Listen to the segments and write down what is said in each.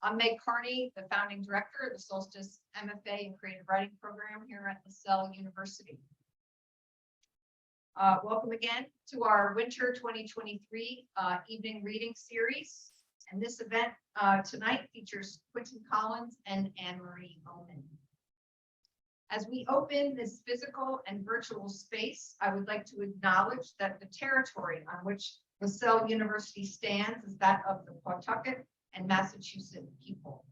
I'm Meg Carney, the founding director of the Solstice MFA and Creative Writing Program here at LaSalle University. Welcome again to our Winter 2023 evening reading series. And this event tonight features Quintin Collins and Anne-Marie Oomen. As we open this physical and virtual space, I would like to acknowledge that the territory on which LaSalle University stands is that of the Pawtucket and Massachusetts people.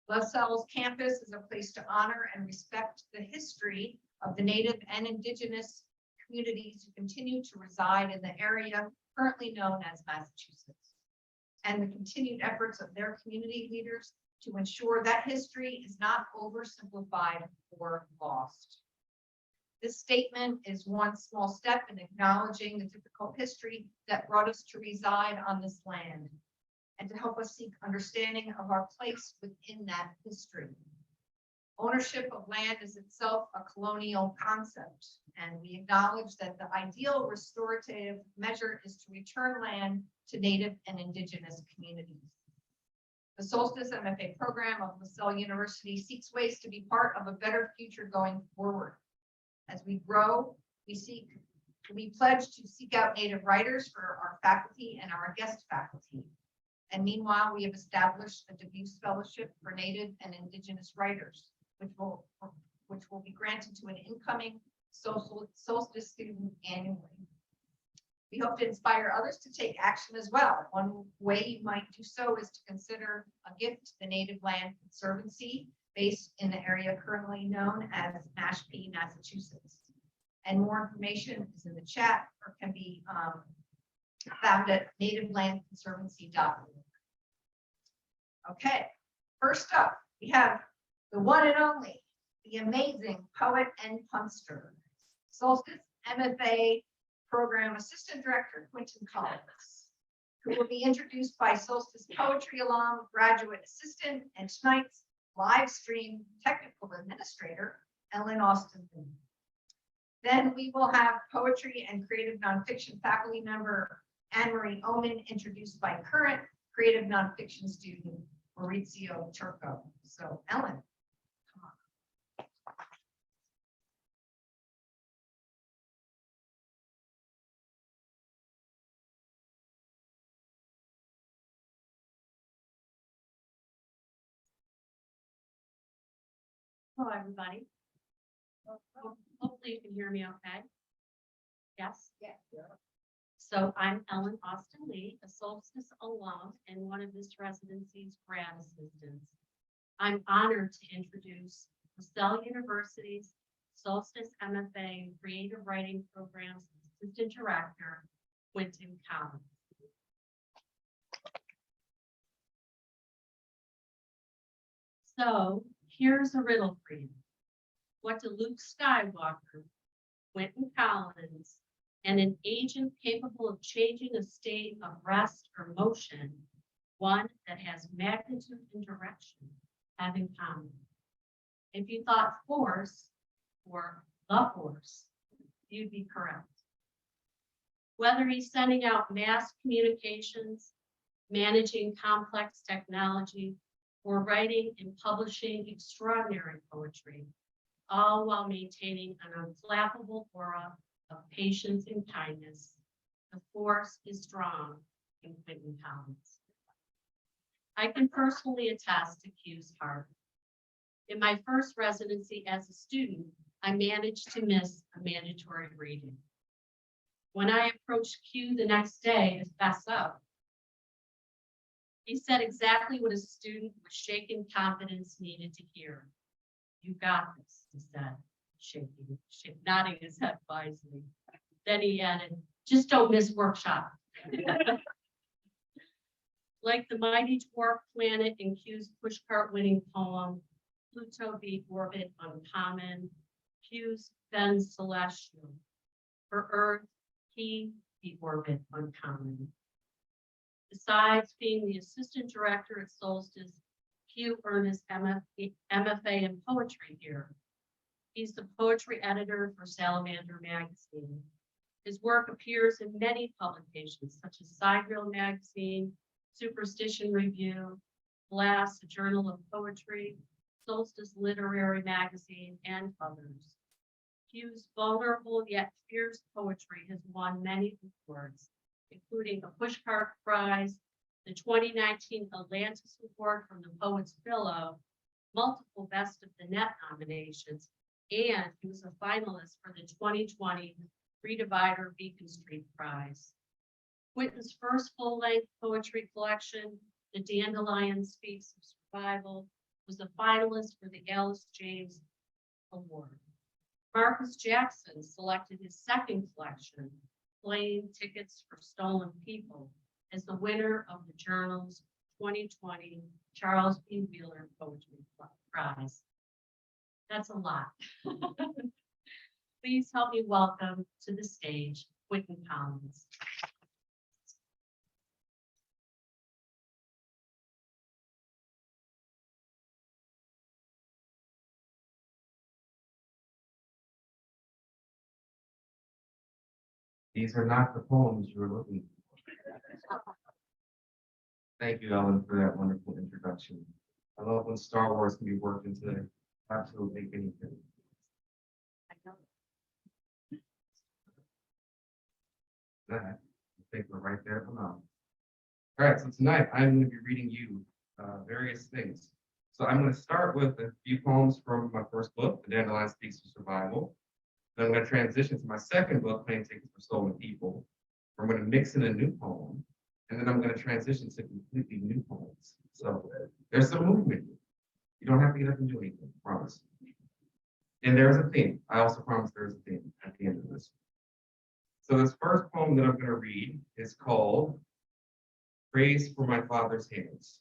LaSalle's campus is a place to honor and respect the history of the Native and Indigenous communities who continue to reside in the area currently known as Massachusetts, and the continued efforts of their community leaders to ensure that history is not oversimplified or lost. This statement is one small step in acknowledging the difficult history that brought us to reside on this land, and to help us seek understanding of our place within that history. Ownership of land is itself a colonial concept, and we acknowledge that the ideal restorative measure is to return land to Native and Indigenous communities. The Solstice MFA program of LaSalle University seeks ways to be part of a better future going forward. As we grow, we pledge to seek out Native writers for our faculty and our guest faculty. And meanwhile, we have established a Debuse Fellowship for Native and Indigenous writers, which will be granted to an incoming Solstice student annually. We hope to inspire others to take action as well. One way you might do so is to consider a gift to the Native Land Conservancy based in the area currently known as Mashpee, Massachusetts. And more information is in the chat or can be found at nativelandconservancy.org. Okay, first up, we have the one and only, the amazing poet and punster, Solstice MFA Program Assistant Director, Quintin Collins, who will be introduced by Solstice Poetry alum, graduate assistant, and tonight's live stream technical administrator, Ellen Austin. Then we will have poetry and creative nonfiction faculty member, Anne-Marie Oomen, introduced by current creative nonfiction student, Maurizio Turco. So Ellen. Hello, everybody. Hopefully you can hear me okay. Yes? Yeah. So I'm Ellen Austin Lee, a Solstice alum and one of this residency's grad assistants. I'm honored to introduce LaSalle University's Solstice MFA and Creative Writing Program's Assistant Director, Quintin Collins. So here's a riddle for you. What do Luke Skywalker, Quintin Collins, and an agent capable of changing a state of rest or motion, one that has magnitude and direction, have in common? If you thought force or the force, you'd be correct. Whether he's sending out mass communications, managing complex technology, or writing and publishing extraordinary poetry, all while maintaining an unflappable aura of patience and kindness, the force is strong in Quintin Collins. I can personally attest to Q's heart. In my first residency as a student, I managed to miss a mandatory reading. When I approached Q the next day to fess up, he said exactly what a student with shaken confidence needed to hear. You got this, he said, nodding his head wisely. Then he added, just don't miss workshop. Like the mighty dwarf planet in Q's pushcart winning poem, Pluto beat orbit uncommon, Q's then celestial. For Earth, he beat orbit uncommon. Besides being the assistant director at Solstice, Q earned his MFA in poetry here. He's the poetry editor for Salamander magazine. His work appears in many publications, such as Sidereal magazine, Superstition Review, Glass, a journal of poetry, Solstice Literary Magazine, and others. Hugh's vulnerable yet fierce poetry has won many awards, including a Pushcart Prize, the 2019 Atlantis Award from the Poets Pillow, multiple Best of the Net nominations, and he was a finalist for the 2020 Redivider Beacon Street Prize. Quintin's first full-length poetry collection, The Dandelion Speaks of Survival, was a finalist for the Alice James Award. Marcus Jackson selected his second collection, Plane Tickets for Stolen People, as the winner of the Journal's 2020 Charles B. Wheeler Poetry Prize. That's a lot. Please help me welcome to the stage Quintin Collins. These are not the poems you were looking for. Thank you, Ellen, for that wonderful introduction. I love when Star Wars can be worked into absolutely anything. That, I think we're right there. Come on. All right, so tonight I'm going to be reading you various things. So I'm going to start with a few poems from my first book, The Dandelion Speaks of Survival. Then I'm going to transition to my second book, Plane Tickets for Stolen People. I'm going to mix in a new poem, and then I'm going to transition to completely new poems. So there's some movement. You don't have to get up and do anything, I promise. And there's a theme. I also promise there's a theme at the end of this. So this first poem that I'm going to read is called Praise for My Father's Hands.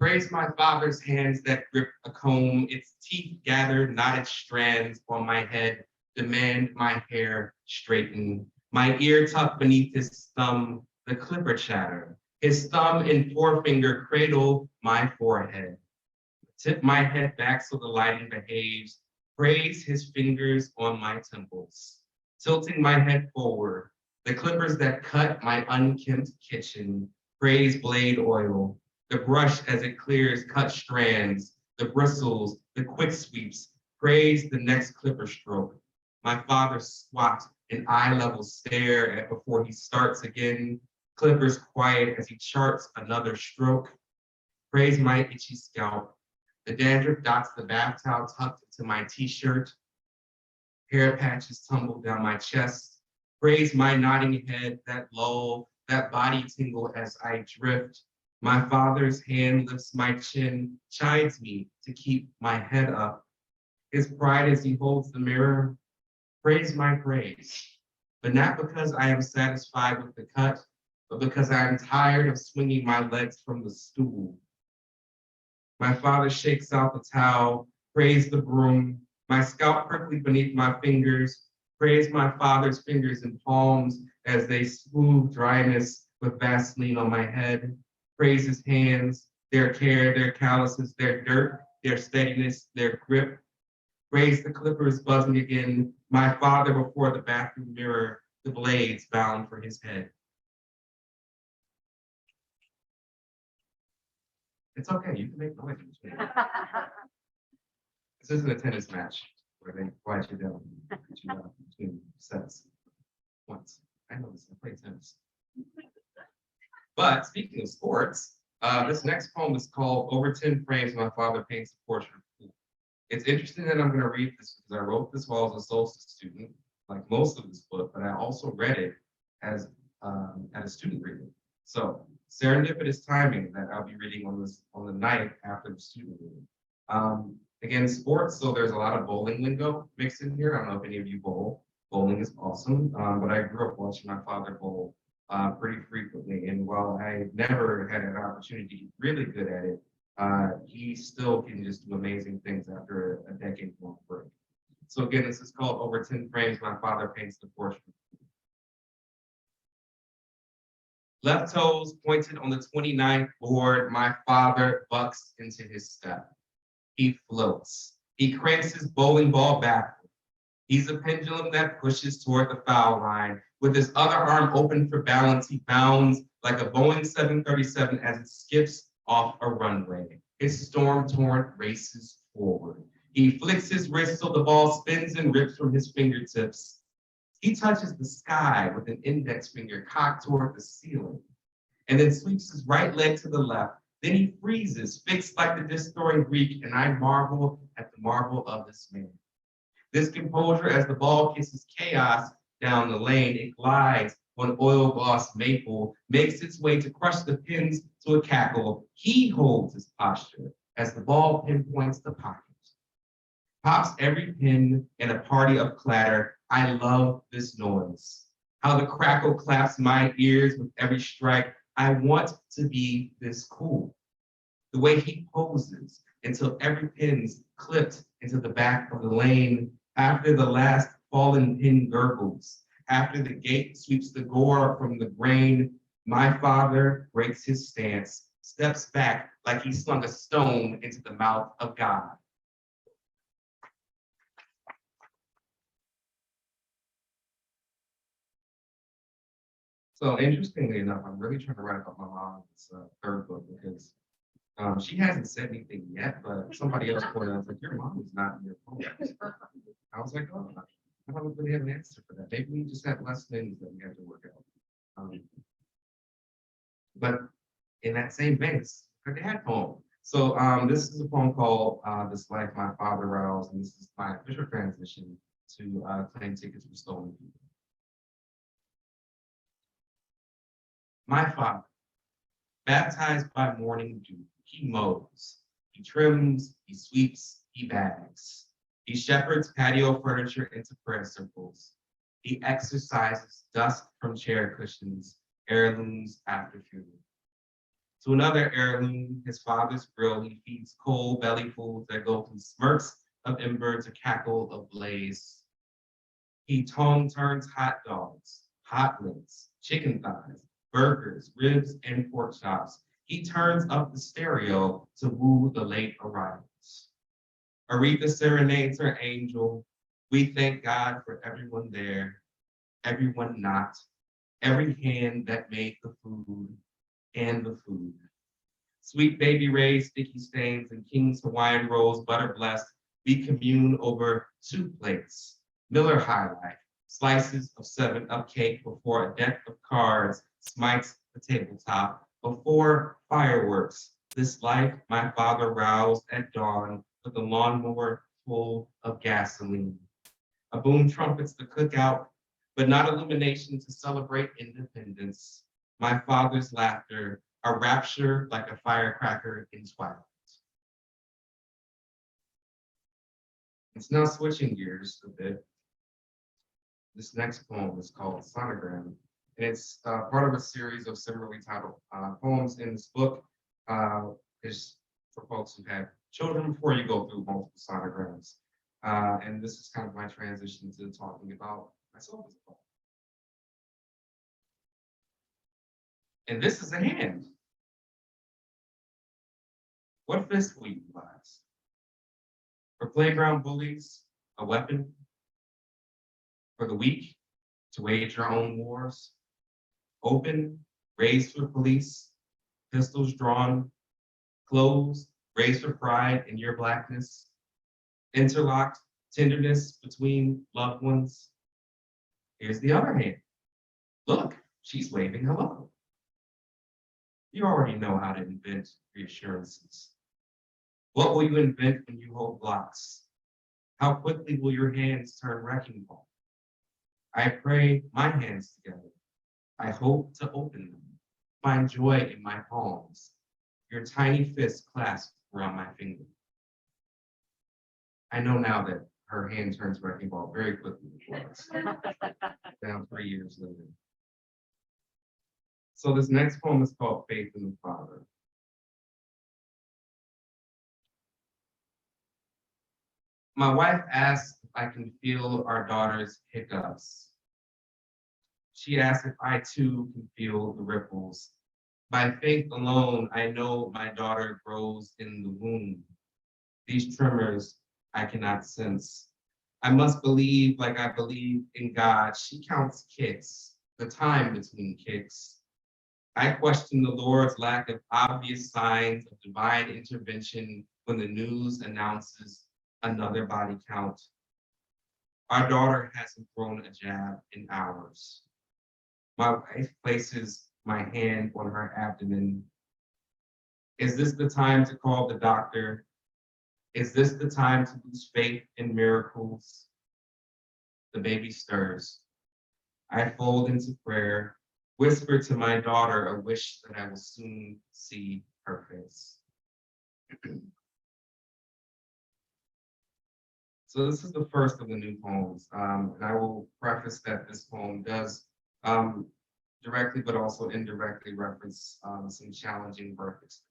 Praise my father's hands that grip a comb, its teeth gathered, knotted strands on my head, demand my hair straighten. My ear tucked beneath his thumb, the clipper chatter. His thumb and forefinger cradle my forehead. Tip my head back so the lighting behaves. Praise his fingers on my temples. Tilting my head forward, the clippers that cut my unkempt kitchen. Praise blade oil. The brush as it clears cut strands, the bristles, the quick sweeps, praise the next clipper stroke. My father squat an eye-level stare at before he starts again, clippers quiet as he charts another stroke. Praise my itchy scalp. The dandruff dots the bath towel tucked into my t-shirt. Hair patches tumble down my chest. Praise my nodding head, that lull, that body tingle as I drift. My father's hand lifts my chin, chides me to keep my head up. His pride as he holds the mirror, praise my praise. But not because I am satisfied with the cut, but because I am tired of swinging my legs from the stool. My father shakes out the towel, praise the broom, my scalp prickly beneath my fingers, praise my father's fingers and palms as they smooth dryness with Vaseline on my head. Praise his hands, their care, their calluses, their dirt, their steadiness, their grip. Praise the clippers buzzing again, my father before the bathroom mirror, the blades bound for his head. It's okay, you can make noise. This isn't a tennis match where they quiet you down, between sets. Once. I know this, I play tennis. But speaking of sports, this next poem is called Over 10 Frames, My Father Paints a Portrait of Pool. It's interesting that I'm going to read this because I wrote this while I was a Solstice student, like most of this book, but I also read it as at a student reading. So serendipitous timing that I'll be reading on the night after the student reading. Again, sports, so there's a lot of bowling lingo mixed in here. I don't know if any of you bowl. Bowling is awesome, but I grew up watching my father bowl pretty frequently. And while I never had an opportunity to get really good at it, he still can just do amazing things after a decade-long break. So again, this is called Over 10 Frames, My Father Paints the Portrait. Left toes pointed on the 29th board, my father bucks into his step. He floats. He cranks his bowling ball backward. He's a pendulum that pushes toward the foul line. With his other arm open for balance, he bounds like a Boeing 737 as it skips off a runway. His storm-torn races forward. He flicks his wrist so the ball spins and rips from his fingertips. He touches the sky with an index finger cocked toward the ceiling, and then sweeps his right leg to the left. Then he freezes, fixed like the disc-throwing Greek, and I marvel at the marvel of this man. This composure as the ball kisses chaos down the lane, it glides on oil gloss maple, makes its way to crush the pins to a cackle. He holds his posture as the ball pinpoints the pocket. Pops every pin in a party of clatter. I love this noise. How the crackle claps my ears with every strike. I want to be this cool. The way he poses until every pin's clipped into the back of the lane. After the last fallen pin gurgles, after the gate sweeps the gore from the grain, my father breaks his stance, steps back like he slung a stone into the mouth of God. So interestingly enough, I'm really trying to write about my mom's third book because she hasn't said anything yet, but somebody else pointed out, like, your mom is not in your phone. I was like, oh, I don't really have an answer for that. Maybe we just have less things that we have to work out. But in that same vein, it's her dad poem. So this is a poem called This Life My Father Roused, and this is my official transition to claim tickets for stolen people. My father, baptized by morning dew, he mows, he trims, he sweeps, he bags. He shepherds patio furniture into prayer circles. He exercises dust from chair cushions, heirlooms after funeral. To another heirloom, his father's grill, he feeds cold belly foods that go from smirks of ember to cackle of blaze. He tongue turns hot dogs, hot links, chicken thighs, burgers, ribs, and pork chops. He turns up the stereo to woo the late arrivals. Aretha serenades her angel. We thank God for everyone there, everyone not, every hand that made the food and the food. Sweet baby Ray's sticky stains and King's Hawaiian rolls, butter blessed. We commune over 2 plates, Miller High Life, slices of 7-Up cake before a deck of cards smites the tabletop. Before fireworks, this life my father roused at dawn with a lawnmower full of gasoline. A boom trumpets the cookout, but not illumination to celebrate independence. My father's laughter, a rapture like a firecracker in twilight. It's now switching gears a bit. This next poem is called Sonogram. And it's part of a series of similarly titled poems in this book. Is for folks who have children before you go through multiple sonograms. And this is kind of my transition to talking about myself as a poem. And this is a hand. What fist will you utilize? For playground bullies, a weapon? For the weak, to wage your own wars? Open, raised for police, pistols drawn, closed, raised for pride in your blackness, interlocked tenderness between loved ones. Here's the other hand. Look, she's waving hello. You already know how to invent reassurances. What will you invent when you hold blocks? How quickly will your hands turn wrecking ball? I pray my hands together. I hope to open them, find joy in my palms, your tiny fist clasped around my finger. I know now that her hand turns wrecking ball very quickly before us, down 3 years later. So this next poem is called Faith in the Father. My wife asks if I can feel our daughter's hiccups. She asks if I too can feel the ripples. By faith alone, I know my daughter grows in the womb. These tremors I cannot sense. I must believe like I believe in God. She counts kicks, the time between kicks. I question the Lord's lack of obvious signs of divine intervention when the news announces another body count. Our daughter hasn't thrown a jab in hours. My wife places my hand on her abdomen. Is this the time to call the doctor? Is this the time to lose faith in miracles? The baby stirs. I fold into prayer, whisper to my daughter a wish that I will soon see her face. So this is the first of the new poems, and I will preface that this poem does directly but also indirectly reference some challenging birth experience.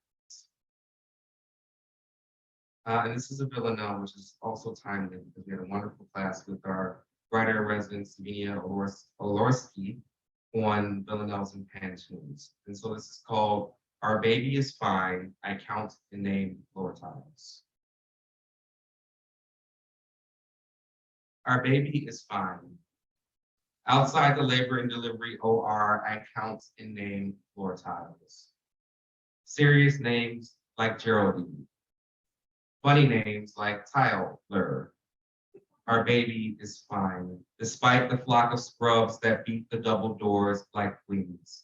And this is a villanelle, which is also timely because we had a wonderful class with our writer-in-resident Savinia Olorski on villanelles and pantoons. And so this is called Our Baby is Fine, I Count and Name Floor Tiles. Our baby is fine. Outside the labor and delivery OR, I count and name floor tiles. Serious names like Geraldine. Funny names like Tyler. Our baby is fine, despite the flock of scrubs that beat the double doors like fleas.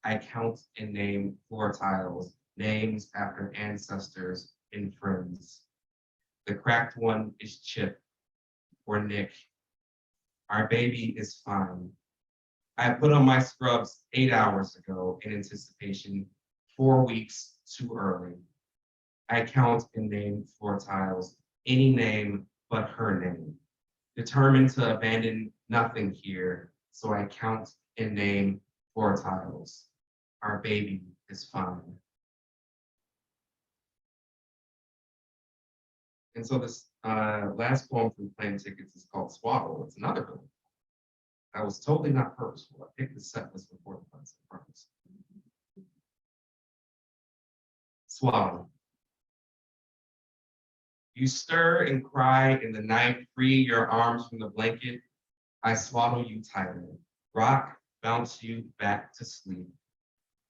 I count and name floor tiles, names after ancestors and friends. The cracked one is Chip or Nick. Our baby is fine. I put on my scrubs 8 hours ago in anticipation, 4 weeks too early. I count and name floor tiles, any name but her name. Determined to abandon nothing here, so I count and name floor tiles. Our baby is fine. And so this last poem from Plane Tickets is called Swaddle. It's another poem. I was totally not purposeful. I picked the set list before the class, I promise. Swaddle. You stir and cry in the night, free your arms from the blanket. I swaddle you tighter, rock, bounce you back to sleep.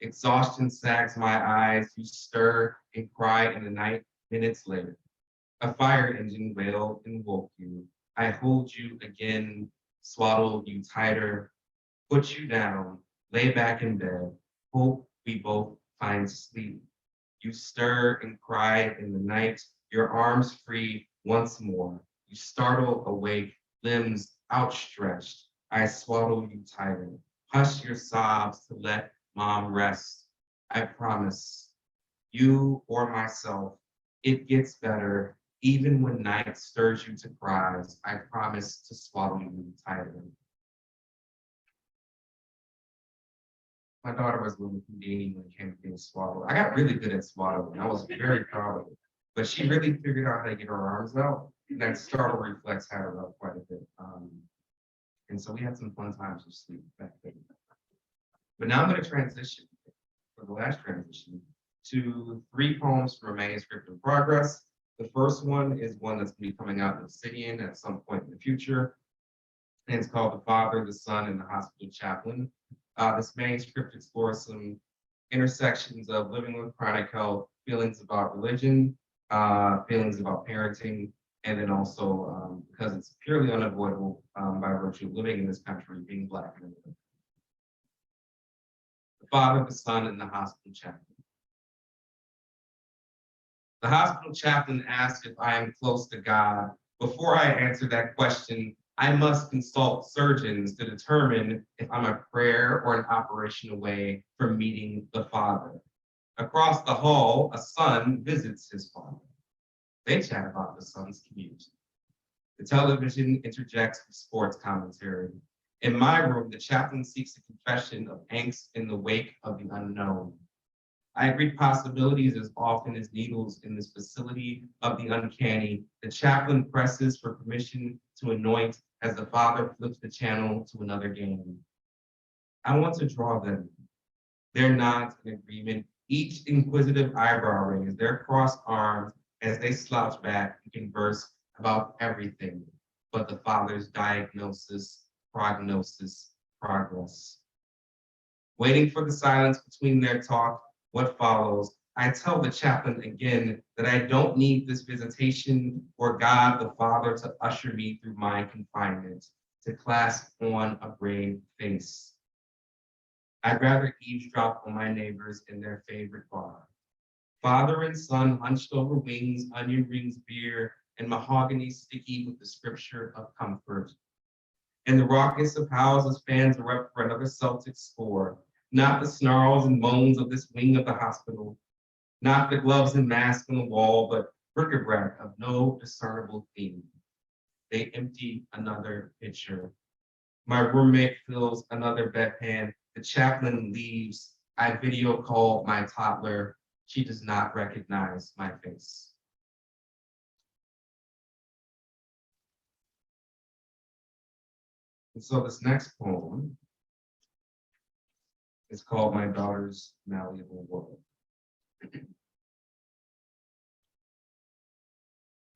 Exhaustion sags my eyes, you stir and cry in the night, minutes later. A fire engine wailed and woke you. I hold you again, swaddle you tighter, put you down, lay back in bed, hope we both find sleep. You stir and cry in the night, your arms free once more. You startle awake, limbs outstretched. I swaddle you tighter. Hush your sobs to let mom rest. I promise, you or myself, it gets better. Even when night stirs you to cries, I promise to swaddle you tighter. My daughter was a little Houdini when it came to being swaddled. I got really good at swaddling. I was very proud of it. But she really figured out how to get her arms out. And that startle reflex had her up quite a bit. And so we had some fun times of sleep back then. But now I'm going to transition, for the last transition, to 3 poems from a manuscript in progress. The first one is one that's going to be coming out in Obsidian at some point in the future. And it's called The Father, the Son, and the Hospital Chaplain. This manuscript explores some intersections of living with chronic health, feelings about religion, feelings about parenting, and then also, because it's purely unavoidable by virtue of living in this country, being Black and Immigrant. The Father, the Son, and the Hospital Chaplain. The hospital chaplain asked if I am close to God. Before I answer that question, I must consult surgeons to determine if I'm a prayer or an operation away from meeting the Father. Across the hall, a son visits his father. They chat about the son's commute. The television interjects with sports commentary. In my room, the chaplain seeks a confession of angst in the wake of the unknown. I read possibilities as often as needles in this facility of the uncanny. The chaplain presses for permission to anoint as the father flips the channel to another game. I want to draw them. Their nods in agreement, each inquisitive eyebrow raised, their crossed arms as they slouch back and converse about everything but the father's diagnosis, prognosis, progress. Waiting for the silence between their talk, what follows, I tell the chaplain again that I don't need this visitation or God the Father to usher me through my confinement, to clasp on a brave face. I'd rather eavesdrop on my neighbors in their favorite bar. Father and son hunched over wings, onion rings, beer, and mahogany sticky with the scripture of comfort. And the raucous of howls as fans erupt for another Celtic score, not the snarls and moans of this wing of the hospital, not the gloves and mask on the wall, but bric-a-brac of no discernible theme. They empty another pitcher. My roommate fills another bedpan. The chaplain leaves. I video call my toddler. She does not recognize my face. And so this next poem is called My Daughter's Malleable World.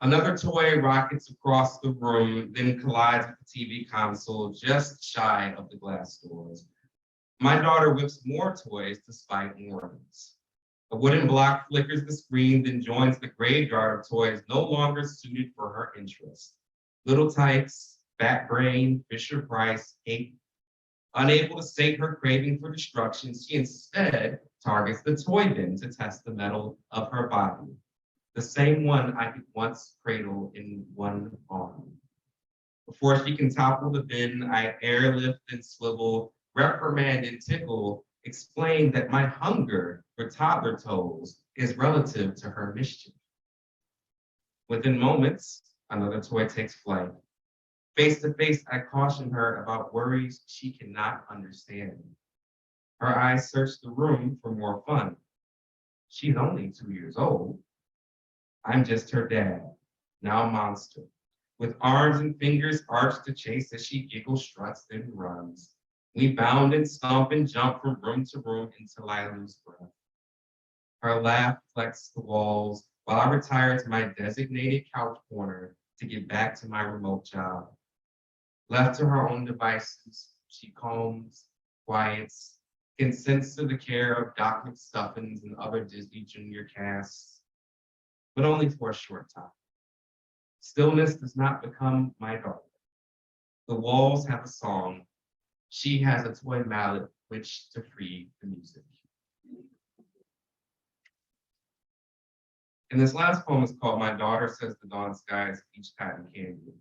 Another toy rockets across the room, then collides with the TV console just shy of the glass doors. My daughter whips more toys despite warnings. A wooden block flickers the screen, then joins the graveyard of toys no longer suited for her interest. Little Tykes, Bat Brain, Fisher Price, Hate. Unable to sate her craving for destruction, she instead targets the toy bin to test the metal of her body. The same one I could once cradle in one arm. Before she can topple the bin, I airlift and swivel, reprimand and tickle, explain that my hunger for toddler toes is relative to her mischief. Within moments, another toy takes flight. Face to face, I caution her about worries she cannot understand. Her eyes search the room for more fun. She's only 2 years old. I'm just her dad, now a monster, with arms and fingers arched to chase as she giggles, struts, then runs. We bound and stomp and jump from room to room until I lose breath. Her laugh flecks the walls while I retire to my designated couch corner to get back to my remote job. Left to her own devices, she calms, quiets, consents to the care of Doc McStuffins and other Disney Junior casts, but only for a short time. Stillness does not become my daughter. The walls have a song. She has a toy mallet which to free the music. And this last poem is called My Daughter Says the Dawn Sky is Peach Cotton Candy,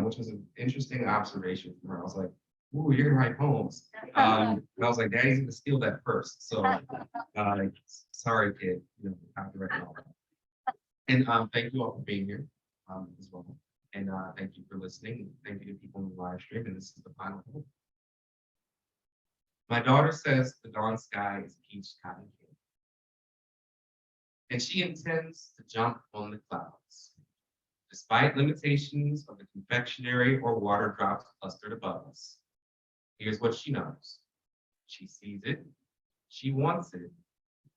which was an interesting observation from her. I was like, ooh, you're gonna write poems. And I was like, Daddy's gonna steal that first. So sorry, kid, copyright and all that. And thank you all for being here as well. And thank you for listening. Thank you to people in the live stream. And this is the final poem. My daughter says the dawn sky is peach cotton candy. And she intends to jump on the clouds. Despite limitations of the confectionery or water drops clustered above us. Here's what she knows. She sees it. She wants it.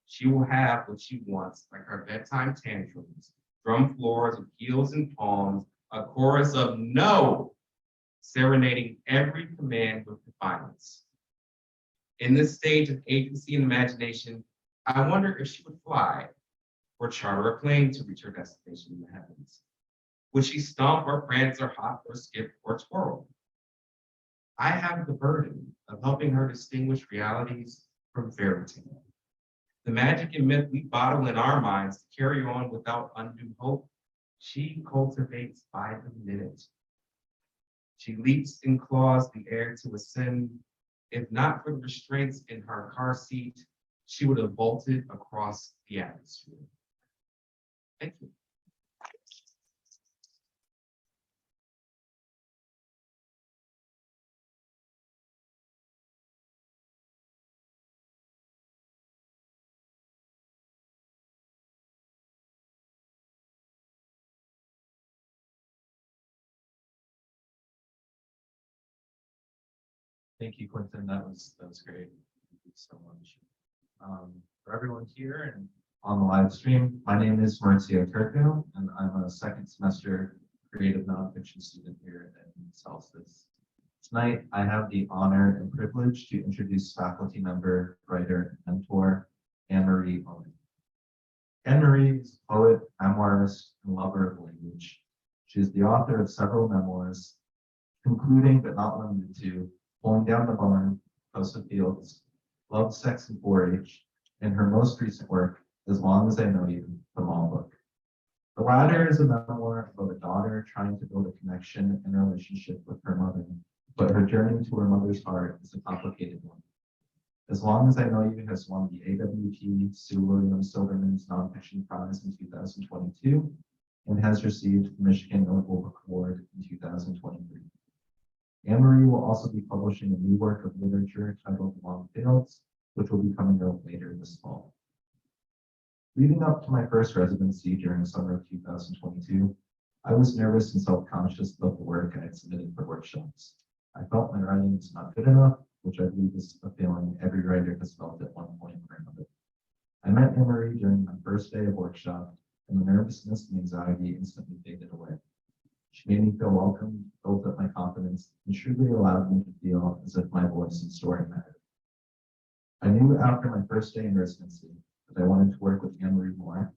She will have what she wants, like her bedtime tantrums, drum floors of heels and palms, a chorus of no, serenading every command with defiance. In this stage of agency and imagination, I wonder if she would fly or charter a plane to reach her destination in the heavens. Would she stomp or prance or hop or skip or twirl? I have the burden of helping her distinguish realities from fairy tale. The magic and myth we bottle in our minds to carry on without undue hope, she cultivates by the minute. She leaps and claws the air to ascend. If not for the restraints in her car seat, she would have vaulted across the atmosphere. Thank you. Thank you, Quintin. That was great. Thank you so much. For everyone here and on the live stream, my name is Maurizio Turco, and I'm a second semester creative nonfiction student here at Solstice. Tonight, I have the honor and privilege to introduce faculty member, writer, and mentor, Anne-Marie Oomen. Anne-Marie is a poet, memoirist, and lover of language. She is the author of several memoirs, concluding but not limited to Pulling Down the Barn, House of Fields, Love, Sex, and 4-H, and her most recent work, As Long as I Know You, the Mom Book. The latter is a memoir about a daughter trying to build a connection and relationship with her mother, but her journey to her mother's heart is a complicated one. As Long as I Know You has won the AWT Sue Williams Silverman's Nonfiction Prize in 2022 and has received the Michigan Notable Book Award in 2023. Anne-Marie will also be publishing a new work of literature titled Long Fields, which will be coming out later this fall. Leading up to my first residency during the summer of 2022, I was nervous and self-conscious about the work I had submitted for workshops. I felt my writing was not good enough, which I believe is a feeling every writer has felt at one point or another. I met Anne-Marie during my first day of workshop, and the nervousness and anxiety instantly faded away. She made me feel welcome, built up my confidence, and truly allowed me to feel as if my voice and story mattered. I knew after my first day in residency that I wanted to work with Anne-Marie more,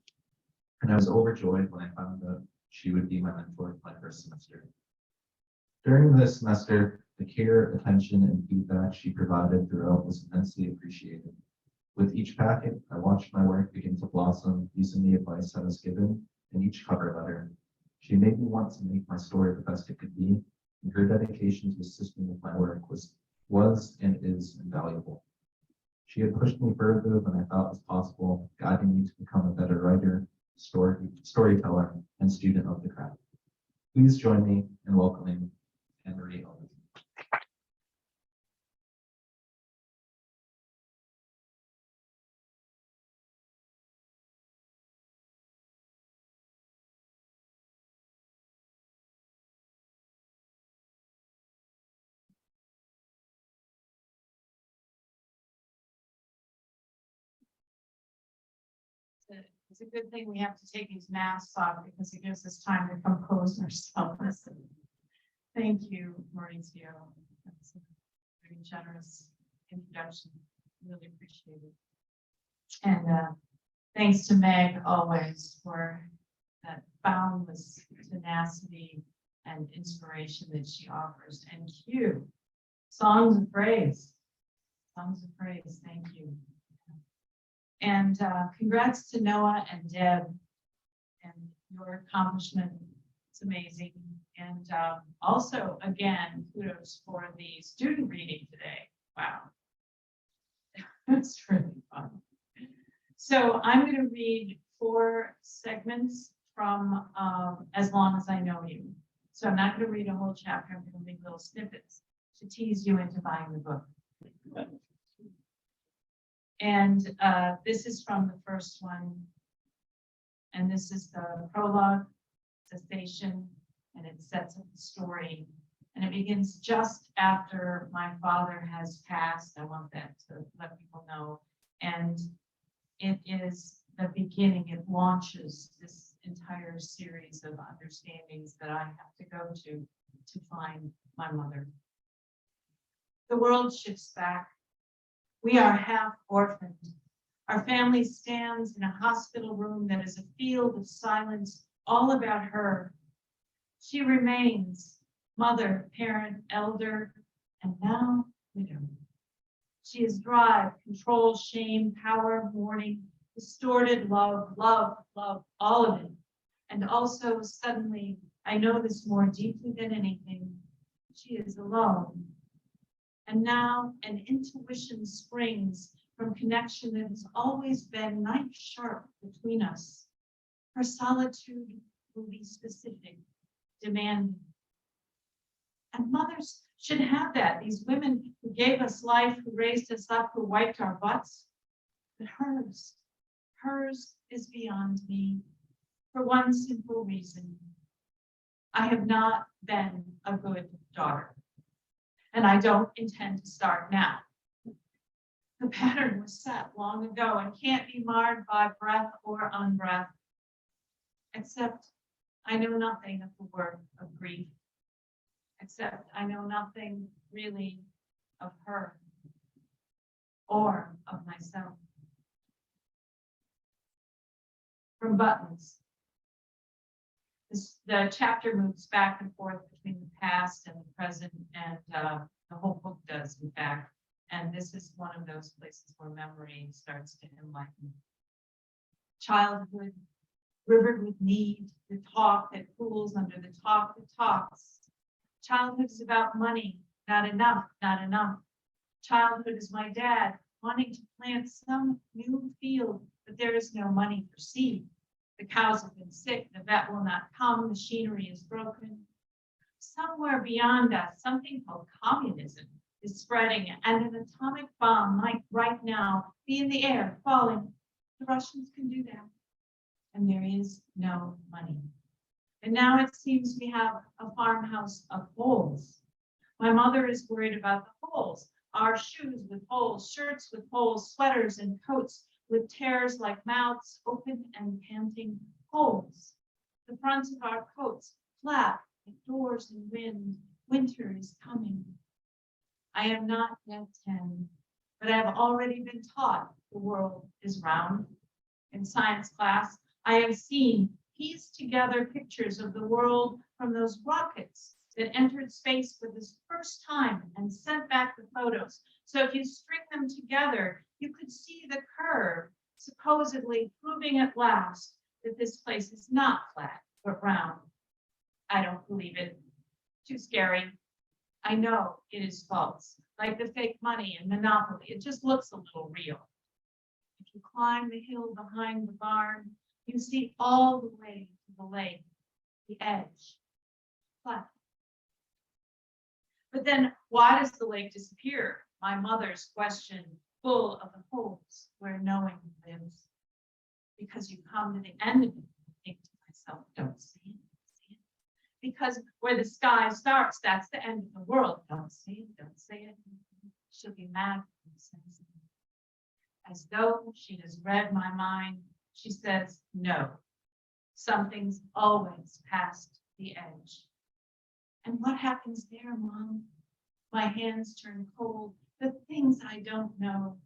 and I was overjoyed when I found out she would be my mentor for my first semester. During this semester, the care, attention, and feedback she provided throughout was immensely appreciated. With each packet, I watched my work begin to blossom using the advice I was given in each cover letter. She made me want to make my story the best it could be, and her dedication to assisting with my work was and is invaluable. She had pushed me further than I thought was possible, guiding me to become a better writer, storyteller, and student of the craft. Please join me in welcoming Anne-Marie Oomen. It's a good thing we have to take these masks off because it gives us time to compose ourselves. Thank you, Mauricio. That's a very generous introduction. Really appreciate it. And thanks to Meg always for that boundless tenacity and inspiration that she offers. And Q, songs of praise. Songs of praise, thank you. And congrats to Noah and Deb and your accomplishment. It's amazing. And also, again, kudos for the student reading today. Wow. That's really fun. So I'm going to read 4 segments from As Long as I Know You. So I'm not going to read a whole chapter. I'm going to read little snippets to tease you into buying the book. And this is from the first one. And this is the prologue, cessation, and it sets up the story. And it begins just after my father has passed. I want that to let people know. And it is the beginning. It launches this entire series of understandings that I have to go to find my mother. The world shifts back. We are half orphaned. Our family stands in a hospital room that is a field of silence, all about her. She remains mother, parent, elder, and now widow. She is drive, control, shame, power, mourning, distorted love, all of it. And also suddenly, I know this more deeply than anything, she is alone. And now an intuition springs from connection that has always been knife sharp between us. Her solitude will be specific, demanding. And mothers should have that. These women who gave us life, who raised us up, who wiped our butts. But hers is beyond me for one simple reason. I have not been a good daughter. And I don't intend to start now. The pattern was set long ago and can't be marred by breath or unbreath, except I know nothing of the work of grief, except I know nothing really of her or of myself. From Buttons. The chapter moves back and forth between the past and the present, and the whole book does, in fact. And this is one of those places where memory starts to enlighten. Childhood, rivered with need, the talk that cools under the talk that talks. Childhood is about money, not enough, not enough. Childhood is my dad wanting to plant some new field, but there is no money for seed. The cows have been sick, the vet will not come, machinery is broken. Somewhere beyond us, something called communism is spreading, and an atomic bomb might right now be in the air, falling. The Russians can do that. And there is no money. And now it seems we have a farmhouse of holes. My mother is worried about the holes. Our shoes with holes, shirts with holes, sweaters and coats with tears like mouths open and panting holes. The fronts of our coats flap like doors and wind. Winter is coming. I am not yet 10, but I have already been taught the world is round. In science class, I have seen pieced together pictures of the world from those rockets that entered space for the first time and sent back the photos. So if you string them together, you could see the curve, supposedly proving at last that this place is not flat, but round. I don't believe it. Too scary. I know it is false, like the fake money and Monopoly. It just looks a little real. If you climb the hill behind the barn, you see all the way to the lake, the edge, flat. But then why does the lake disappear? My mother's question, full of the holes where knowing lives. Because you come to the end of it, I think to myself, don't say it, don't say it. Because where the sky starts, that's the end of the world. Don't say it, don't say it. She'll be mad when he says it. As though she has read my mind, she says, no, something's always past the edge. And what happens there, Mom? My hands turn cold, the things I don't know.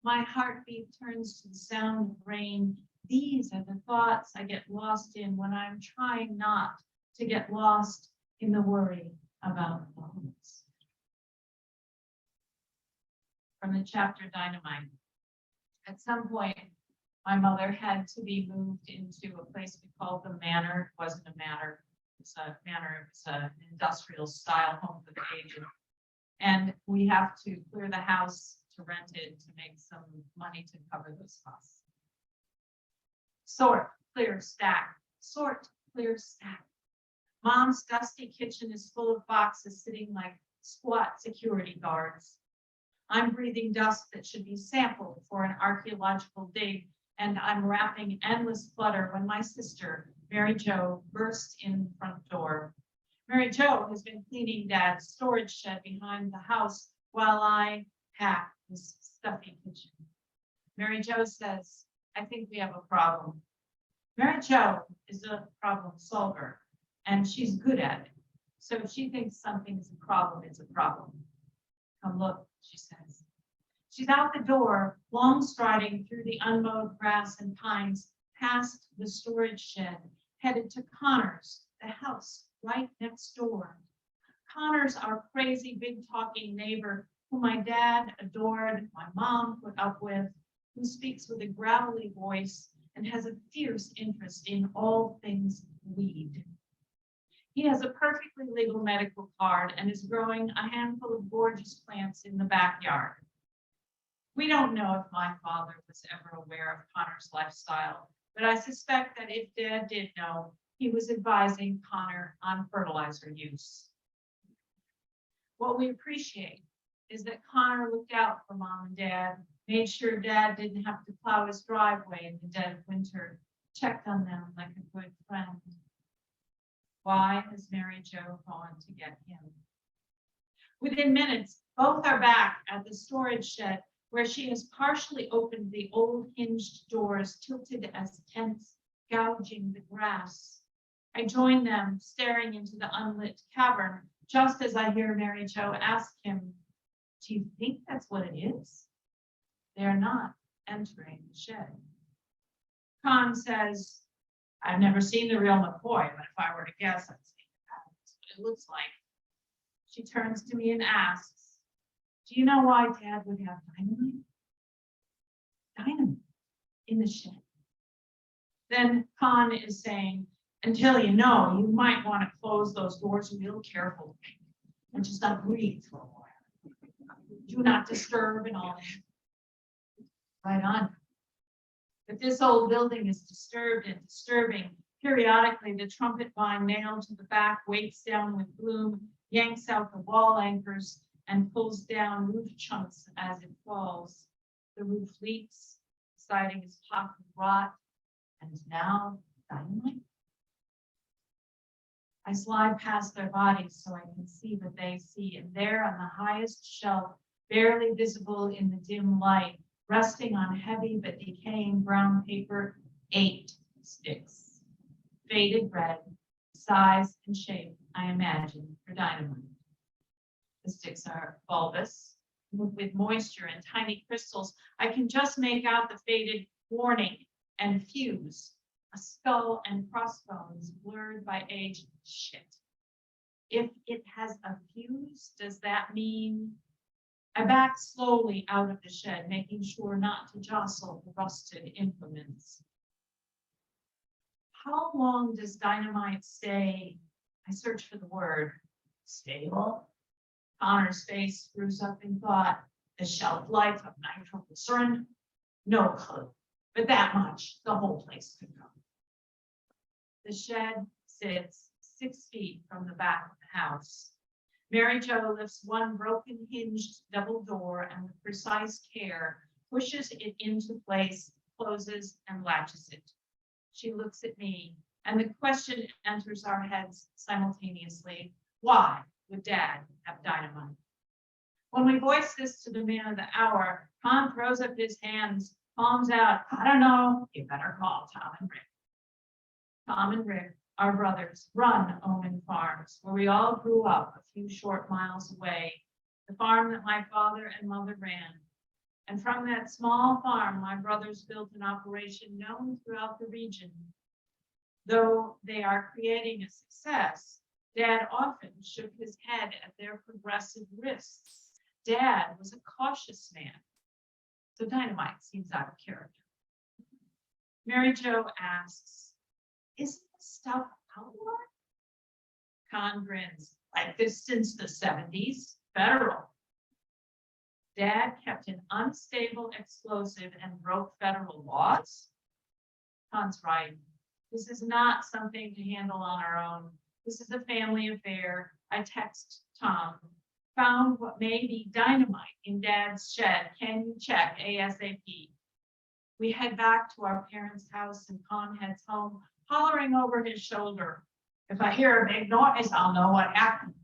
My heartbeat turns to the sound of rain. These are the thoughts I get lost in when I'm trying not to get lost in the worry about loans. From the chapter Dynamite. At some point, my mother had to be moved into a place we called the Manor. It wasn't a manor. It's a manor. It's an industrial style home for the aged. And we have to clear the house to rent it to make some money to cover those costs. Sort, clear, stack. Sort, clear, stack. Mom's dusty kitchen is full of boxes sitting like squat security guards. I'm breathing dust that should be sampled for an archaeological dig, and I'm wrapping endless clutter when my sister, Mary Jo, bursts in the front door. Mary Jo has been cleaning Dad's storage shed behind the house while I pack this stuffy kitchen. Mary Jo says, I think we have a problem. Mary Jo is a problem solver, and she's good at it. So if she thinks something is a problem, it's a problem. Come look, she says. She's out the door, long striding through the unmowed grass and pines, past the storage shed, headed to Connor's, the house right next door. Connor's our crazy, big talking neighbor who my dad adored, my mom put up with, who speaks with a gravelly voice and has a fierce interest in all things weed. He has a perfectly legal medical card and is growing a handful of gorgeous plants in the backyard. We don't know if my father was ever aware of Connor's lifestyle, but I suspect that if Dad did know, he was advising Connor on fertilizer use. What we appreciate is that Connor looked out for Mom and Dad, made sure Dad didn't have to plow his driveway in the dead of winter, checked on them like a good friend. Why has Mary Jo gone to get him? Within minutes, both are back at the storage shed where she has partially opened the old hinged doors tilted as tents, gouging the grass. I join them, staring into the unlit cavern, just as I hear Mary Jo ask him, "Do you think that's what it is?" They are not entering the shed. Con says, "I've never seen the real McCoy, but if I were to guess, I'd say that's what it looks like." She turns to me and asks, "Do you know why Dad would have dynamite?" Dynamite in the shed. Then Con is saying, "Until you know, you might want to close those doors real carefully and just not breathe for a while. Do not disturb and all." Right on. But this old building is disturbed and disturbing. Periodically, the trumpet vine nailed to the back weights down with gloom, yanks out the wall anchors, and pulls down roof chunks as it falls. The roof leaks, the siding is pocked with rot, and now dynamite. I slide past their bodies so I can see what they see, and there on the highest shelf, barely visible in the dim light, resting on heavy but decaying brown paper, 8 sticks. Faded red, size and shape, I imagine, for dynamite. The sticks are bulbous, with moisture and tiny crystals. I can just make out the faded warning and fuse. A skull and crossbones blurred by age. Shit. If it has a fuse, does that mean? I back slowly out of the shed, making sure not to jostle the rusted implements. How long does dynamite stay? I search for the word. Stable? Connor's face screws up in thought. The shelf life of nitroglycerin? No clue, but that much the whole place could go. The shed sits 6 feet from the back of the house. Mary Jo lifts one broken hinged double door and with precise care pushes it into place, closes and latches it. She looks at me and the question enters our heads simultaneously. Why would Dad have dynamite? When we voice this to the man of the hour, Con throws up his hands, palms out. "I don't know, you better call Tom and Rick." Tom and Rick, our brothers, run Oomen Farms, where we all grew up a few short miles away, the farm that my father and mother ran. And from that small farm, my brothers built an operation known throughout the region. Though they are creating a success, Dad often shook his head at their progressive risks. Dad was a cautious man, so dynamite seems out of character. Mary Jo asks, "Isn't this stuff outlawed?" Con grins, "Like this since the 70s, federal." Dad kept an unstable explosive and broke federal laws? Con's right. This is not something to handle on our own. This is a family affair. I text Tom. "Found what may be dynamite in Dad's shed. Can you check ASAP?" We head back to our parents' house and Con heads home, hollering over his shoulder, "If I hear a big noise, I'll know what happened."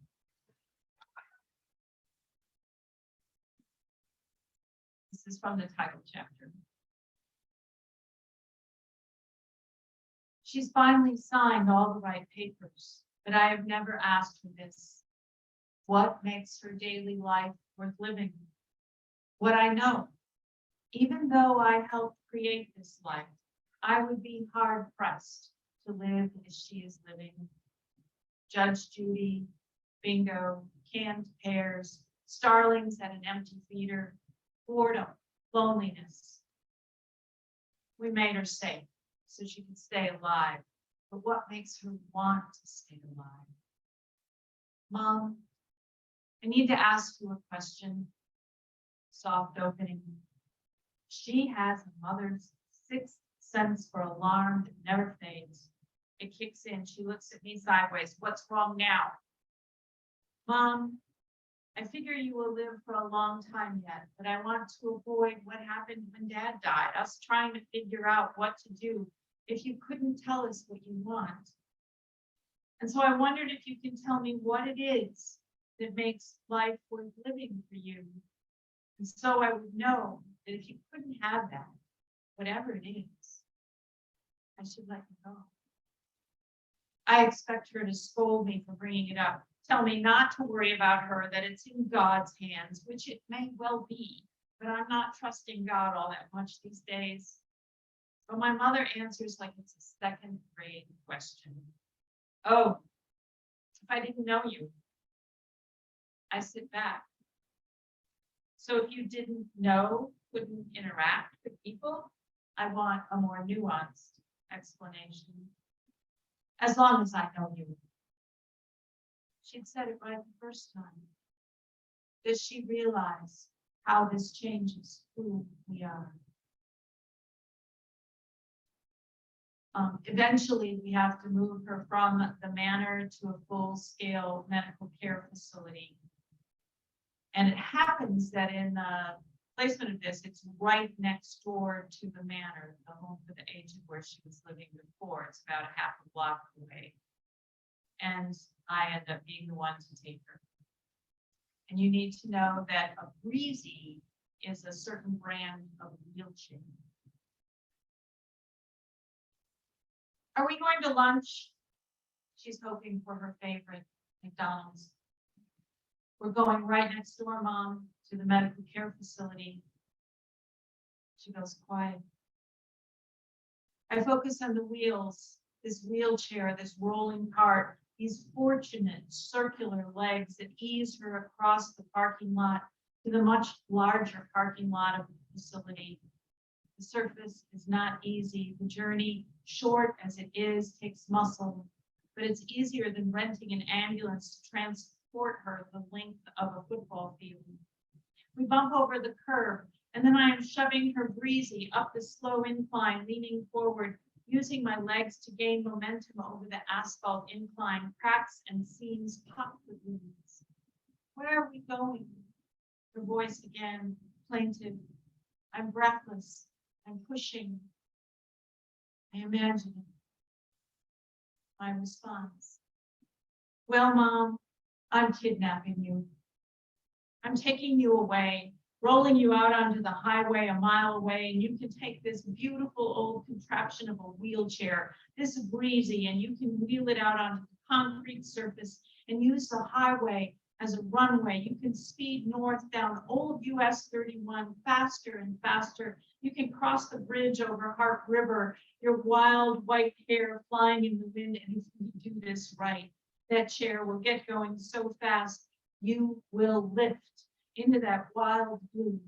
This is from the title chapter. She's finally signed all the right papers, but I have never asked her this. What makes her daily life worth living? What I know, even though I helped create this life, I would be hard pressed to live as she is living. Judge Judy, bingo, canned pears, starlings at an empty feeder, boredom, loneliness. We made her safe so she could stay alive. But what makes her want to stay alive? Mom, I need to ask you a question. Soft opening. She has a mother's sixth sense for alarm that never fades. It kicks in. She looks at me sideways. What's wrong now? Mom, I figure you will live for a long time yet, but I want to avoid what happened when Dad died, us trying to figure out what to do if you couldn't tell us what you want. And so I wondered if you can tell me what it is that makes life worth living for you. And so I would know that if you couldn't have that, whatever it is, I should let you go. I expect her to scold me for bringing it up, tell me not to worry about her, that it's in God's hands, which it may well be, but I'm not trusting God all that much these days. But my mother answers like it's a second grade question. Oh, if I didn't know you. I sit back. So if you didn't know, couldn't interact with people, I want a more nuanced explanation. As long as I know you. She'd said it right the first time. Does she realize how this changes who we are? Eventually, we have to move her from the manor to a full-scale medical care facility. And it happens that in the placement of this, it's right next door to the manor, the home for the aged where she was living before. It's about a half a block away. And I end up being the one to take her. And you need to know that a Breezy is a certain brand of wheelchair. Are we going to lunch? She's hoping for her favorite, McDonald's. We're going right next door, Mom, to the medical care facility. She goes quiet. I focus on the wheels, this wheelchair, this rolling cart, these fortunate circular legs that ease her across the parking lot to the much larger parking lot of the facility. The surface is not easy. The journey, short as it is, takes muscle, but it's easier than renting an ambulance to transport her the length of a football field. We bump over the curb, and then I am shoving her Breezy up the slow incline, leaning forward, using my legs to gain momentum over the asphalt incline. Cracks and seams pop the wheels. Where are we going? Her voice again, plaintive. I'm breathless. I'm pushing. I imagine it. My response. Well, Mom, I'm kidnapping you. I'm taking you away, rolling you out onto the highway a mile away, and you can take this beautiful old contraption of a wheelchair, this Breezy, and you can wheel it out onto the concrete surface and use the highway as a runway. You can speed north down old US 31 faster and faster. You can cross the bridge over Hart River, your wild white hair flying in the wind, and if you do this right, that chair will get going so fast, you will lift into that wild blue,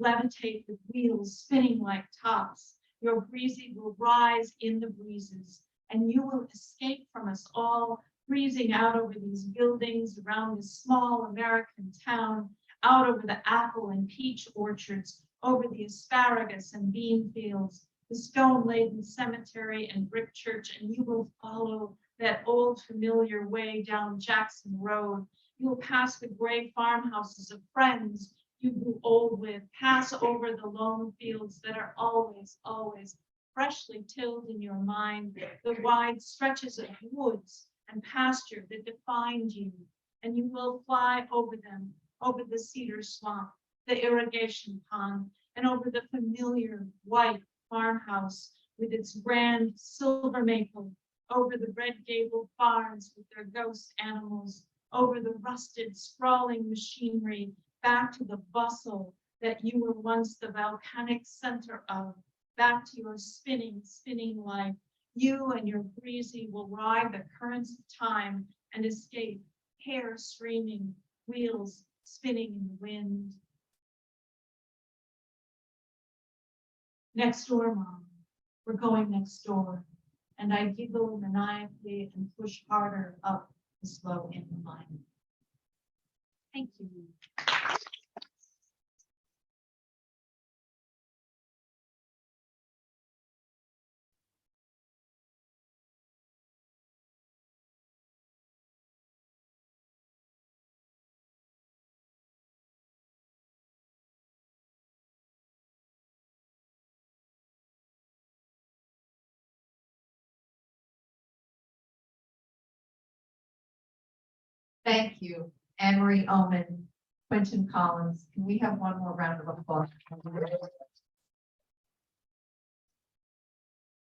levitate the wheels spinning like tops. Your Breezy will rise in the breezes, and you will escape from us all, breezing out over these buildings around this small American town, out over the apple and peach orchards, over the asparagus and bean fields, the stone-laden cemetery and brick church, and you will follow that old familiar way down Jackson Road. You will pass the gray farmhouses of friends you grew old with, pass over the lone fields that are always, always freshly tilled in your mind, the wide stretches of woods and pasture that defined you, and you will fly over them, over the cedar swamp, the irrigation pond, and over the familiar white farmhouse with its grand silver maple, over the red gabled barns with their ghost animals, over the rusted, sprawling machinery, back to the bustle that you were once the volcanic center of, back to your spinning life. You and your Breezy will ride the currents of time and escape, hair streaming, wheels spinning in the wind. Next door, Mom. We're going next door. And I giggle maniacally and push harder up the slow incline. Thank you. Thank you, Anne-Marie Oomen, Quintin Collins. Can we have one more round of applause?